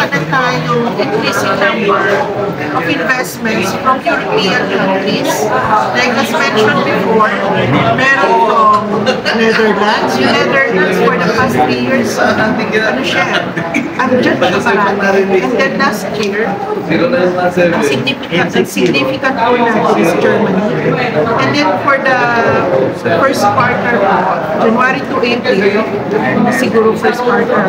na tayong increasing number of investments from European countries. Like as mentioned before, meron from Netherlands. Yung Netherlands for the past 3 years, ano siya, andyan siya marami. And then last year, significant po natin is Germany. And then for the first quarter, January to April, siguro first quarter,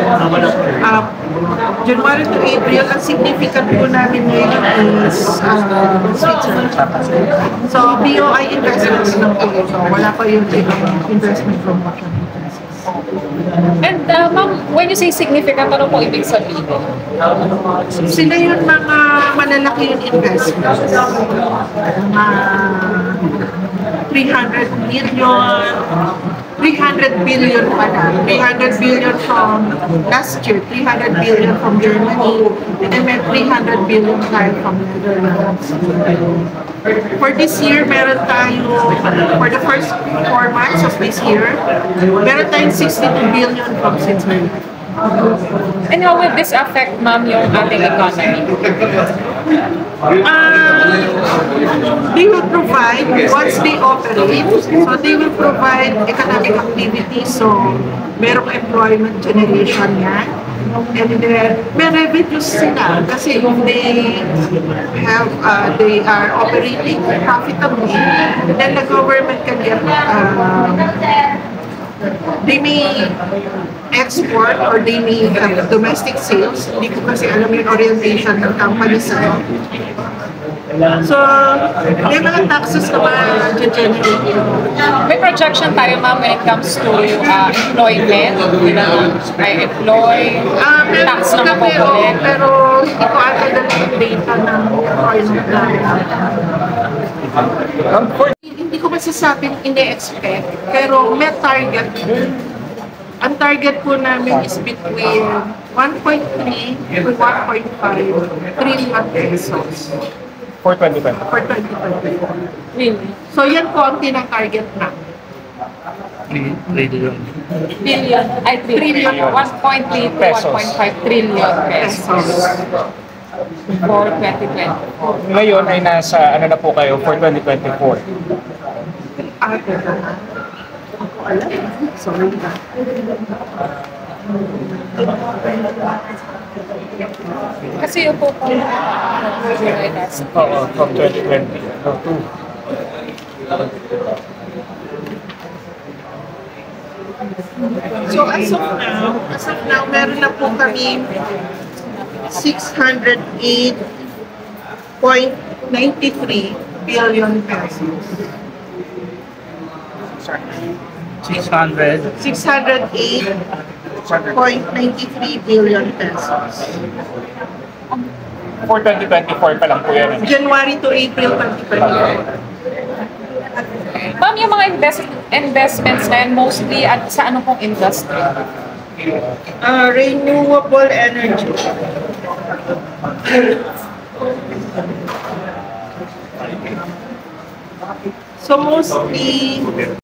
January to April, ang significant po namin ngayon is Switzerland. So, BOI investments lang po ito. Wala pa yung ibang investment from Russian agencies. And ma'am, when you say significant, ano po ibig sabihin? Sila yung mga malalaki yung investment. 300 million, 300 billion pala. 300 billion from last year, 300 billion from Germany, and then may 300 billion tayo from Netherlands. For this year, meron tayo, for the first 4 months of this year, meron tayong 62 billion from Switzerland. And how will this affect, ma'am, yung ating economy? They will provide, once they operate, so they will provide economic activity, so merong employment generation yan. And then, may revenues sila kasi if they have, they are operating profitably, then the government can get, they may export or they may have domestic sales. Hindi ko kasi alam yung orientation ng company sa. So, may mga taxes na ma-generate. May projection tayo, ma'am, when it comes to employment, may employ, tax na makukulit. Pero hindi ko ata yung data ng employment na. Hindi ko masasabing ine-expect, pero may target. Ang target po namin is between 1.3 to 1.5 trillion pesos. For 2020? For 2024. Really? So yan po ang tinang-target namin. Trillion. Billion, ay trillion, 1.3 to 1.5 trillion pesos for 2024. Ngayon ay nasa ano na po kayo for 2024? Sorry na. Kasi yung po po, Oo, from 2022. So as of now, meron na po kami 608.93 billion pesos. 600? 608.93 billion pesos. For 2024 pa lang po yan. January to April 2024. ma'am, yung mga investments na yan, mostly at sa ano pong industry? Renewable energy. So mostly